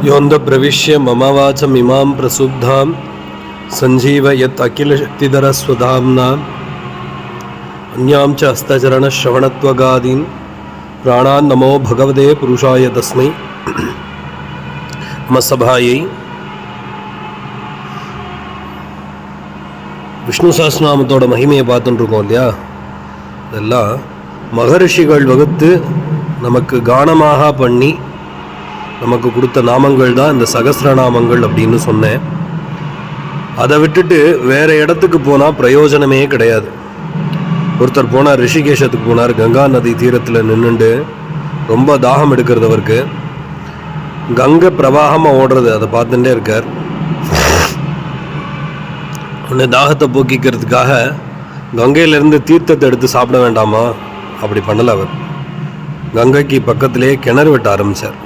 योऽन्ध प्रविश्य मम वाचम् इमां प्रसुब्धां सञ्जीवयत् अखिलशक्तिधरस्वधाम्ना अन्यां च हस्तचरणश्रवणत्वगादीन् प्राणान् नमो भगवते पुरुषाय तस्मै नमस्सभायै. விஷ்ணு சஹஸ்ரநாமத்தோட மகிமையை பார்த்துட்டு இருக்கோம் இல்லையா? இதெல்லாம் மகரிஷிகள் வகுத்து நமக்கு கானமாக பண்ணி நமக்கு கொடுத்த நாமங்கள் தான் இந்த சகஸ்ரநாமங்கள் அப்படின்னு சொன்னேன். அதை விட்டுட்டு வேறு இடத்துக்கு போனால் பிரயோஜனமே கிடையாது. ஒருத்தர் போனார், ரிஷிகேஷத்துக்கு போனார். கங்கா நதி தீரத்தில் நின்றுண்டு ரொம்ப தாகம் எடுக்கிறது அவருக்கு. கங்கை பிரவாகமாக ஓடுறது, அதை பார்த்துட்டே இருக்கார். உன்னை தாகத்தை போக்கிக்கிறதுக்காக கங்கையிலேருந்து தீர்த்தத்தை எடுத்து சாப்பிட வேண்டாமா? அப்படி பண்ணலை அவர். கங்கைக்கு பக்கத்திலே கிணறு வெட்ட ஆரம்பித்தார்.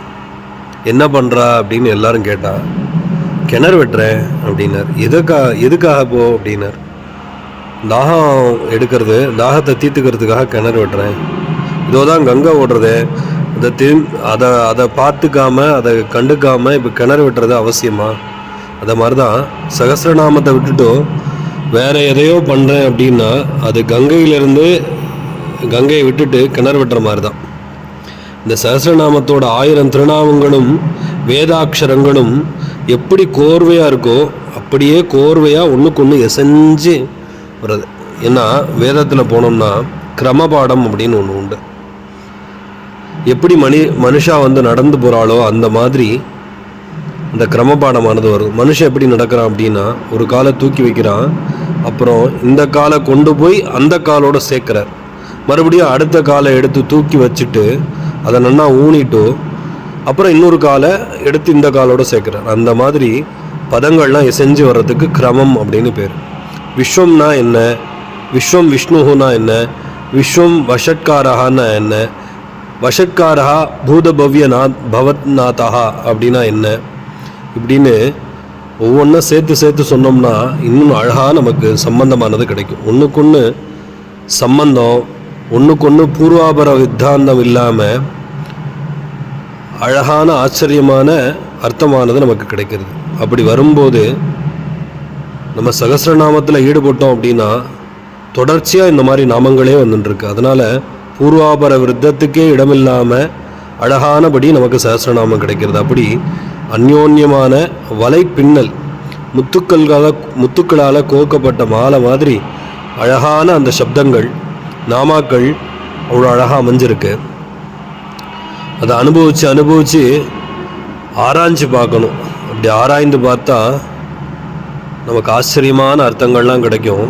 என்ன பண்ணுறா அப்படின்னு எல்லாரும் கேட்டான். கிணறு வெட்டுறேன் அப்படின்னார். எதுக்காக போ அப்படின்னார். தாகம் எடுக்கிறது, தாகத்தை தீர்த்துக்கிறதுக்காக கிணறு வெட்டுறேன். இதோ தான் கங்கை ஓடுறது, அதை பார்த்துக்காம அதை கண்டுக்காமல் இப்போ கிணறு வெட்டுறது அவசியமா? அதை மாதிரி தான் சகஸ்ரநாமத்தை விட்டுட்டு வேறு எதையோ பண்ணுறேன் அப்படின்னா அது கங்கையை விட்டுட்டு கிணறு வெட்டுற மாதிரி தான். இந்த சகஸ்ரநாமத்தோட 1000 திருநாமங்களும் வேதாட்சரங்களும் எப்படி கோர்வையாக இருக்கோ அப்படியே கோர்வையாக ஒன்றுக்கு ஒன்று எசைஞ்சு வருது. ஏன்னா வேதத்தில் போனோம்னா கிரமபாடம் அப்படின்னு ஒன்று உண்டு. எப்படி மனுஷா நடந்து போகிறாளோ அந்த மாதிரி இந்த கிரமபாடமானது வருது. மனுஷன் எப்படி நடக்கிறான் அப்படின்னா ஒரு காலை தூக்கி வைக்கிறான், அப்புறம் இந்த காலை கொண்டு போய் அந்த காலோட சேர்க்குறார். மறுபடியும் அடுத்த காலை எடுத்து தூக்கி வச்சுட்டு அதை நல்லா ஊனிட்டு அப்புறம் இன்னொரு காலை எடுத்து இந்த காலோட சேர்க்குறார். அந்த மாதிரி பதங்கள்லாம் செஞ்சு வர்றதுக்கு கிரமம் அப்படின்னு பேர். விஸ்வம்னா என்ன, விஸ்வம் விஷ்ணுனா என்ன, விஸ்வம் வஷட்காரஹான்னா என்ன, வஷட்காரஹா பவத்நாதா அப்படின்னா என்ன, இப்படின்னு ஒவ்வொன்றா சேர்த்து சொன்னோம்னா இன்னும் அழகாக நமக்கு சம்பந்தமானது கிடைக்கும். ஒன்றுக்கொன்று சம்பந்தம், ஒன்றுக்கொன்று பூர்வாபர வித்தாந்தம் இல்லாமல் அழகான ஆச்சரியமான அர்த்தமானது நமக்கு கிடைக்கிறது. அப்படி வரும்போது நம்ம சகஸ்ரநாமத்தில் ஈடுபட்டோம் அப்படின்னா தொடர்ச்சியாக இந்த மாதிரி நாமங்களே வந்துட்டுருக்கு. அதனால் பூர்வாபர விருத்தத்துக்கே இடமில்லாமல் அழகானபடி நமக்கு சகஸ்ரநாமம் கிடைக்கிறது. அப்படி அந்யோன்யமான வலை பின்னல் முத்துக்களால் கோக்கப்பட்ட மாலை மாதிரி அழகான அந்த சப்தங்கள் நாமாக்கள் அவ்வளோ அழகாக அமைஞ்சிருக்கு. அதை அனுபவித்து ஆராய்ஞ்சு பார்க்கணும். அப்படி ஆராய்ந்து பார்த்தா நமக்கு ஆச்சரியமான அர்த்தங்கள்லாம் கிடைக்கும்.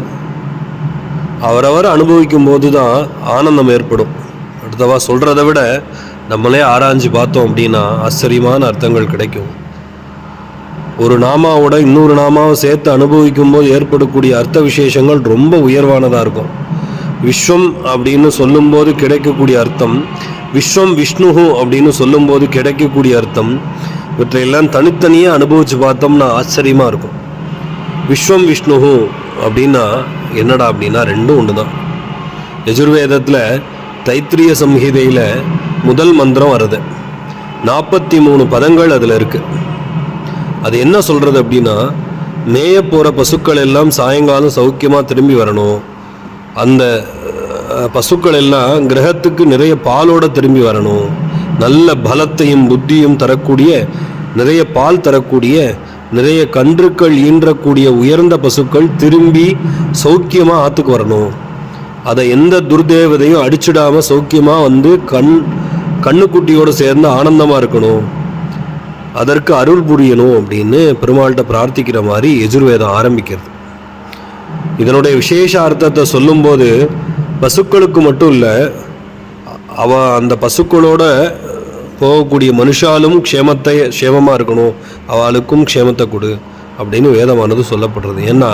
அவரவர் அனுபவிக்கும் போது தான் ஆனந்தம் ஏற்படும். அடுத்தவா சொல்கிறத விட நம்மளே ஆராய்ஞ்சு பார்த்தோம் அப்படின்னா ஆச்சரியமான அர்த்தங்கள் கிடைக்கும். ஒரு நாமாவோட இன்னொரு நாமாவை சேர்த்து அனுபவிக்கும் போது ஏற்படக்கூடிய அர்த்த விசேஷங்கள் ரொம்ப உயர்வானதாக இருக்கும். விஸ்வம் அப்படின்னு சொல்லும்போது கிடைக்கக்கூடிய அர்த்தம், விஸ்வம் விஷ்ணுஹு அப்படின்னு சொல்லும்போது கிடைக்கக்கூடிய அர்த்தம், இவற்றையெல்லாம் தனித்தனியாக அனுபவித்து பார்த்தோம்னா ஆச்சரியமாக இருக்கும். விஸ்வம் விஷ்ணுஹு அப்படின்னா என்னடா அப்படின்னா ரெண்டும் ஒன்று தான். யஜுர்வேதத்தில் தைத்திரிய சம்ஹிதையில் முதல் மந்திரம் வருது. 43 பதங்கள் அதில் இருக்குது. அது என்ன சொல்கிறது அப்படின்னா, மேய போகிற பசுக்கள் எல்லாம் சாயங்காலம் சௌக்கியமாக திரும்பி வரணும், அந்த பசுக்கள் எல்லாம் கிரகத்துக்கு நிறைய பாலோட திரும்பி வரணும், நல்ல பலத்தையும் புத்தியும் தரக்கூடிய, நிறைய பால் தரக்கூடிய, நிறைய கன்றுக்கள் ஈன்றக்கூடிய உயர்ந்த பசுக்கள் திரும்பி சௌக்கியமாக ஆற்றுக்கு வரணும், அதை எந்த துர்தேவதையும் அடிச்சிடாமல் சௌக்கியமாக கண்ணுக்குட்டியோடு சேர்ந்து ஆனந்தமாக இருக்கணும், அதற்கு அருள் புரியணும் அப்படின்னு பெருமாள்கிட்ட பிரார்த்திக்கிற மாதிரி யஜுர்வேதம் ஆரம்பிக்கிறது. இதனுடைய விசேஷ அர்த்தத்தை சொல்லும்போது பசுக்களுக்கு மட்டும் இல்லை, அந்த பசுக்களோட போகக்கூடிய மனுஷாலும் க்ஷேமமாக இருக்கணும், அவளுக்கும் க்ஷேமத்தை கொடு அப்படின்னு வேதமானது சொல்லப்படுறது. ஏன்னா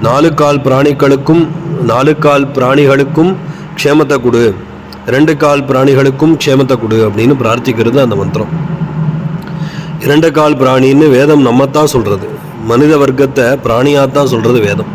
4 கால் பிராணிகளுக்கும் க்ஷேமத்தை கொடு, 2 கால் பிராணிகளுக்கும் க்ஷேமத்தை கொடு அப்படின்னு பிரார்த்திக்கிறது அந்த மந்திரம். 2 கால் பிராணின்னு வேதம் நம்மத்தான் சொல்கிறது, மனித வர்க்கத்தை பிராணியாத்தான் சொல்கிறது வேதம்.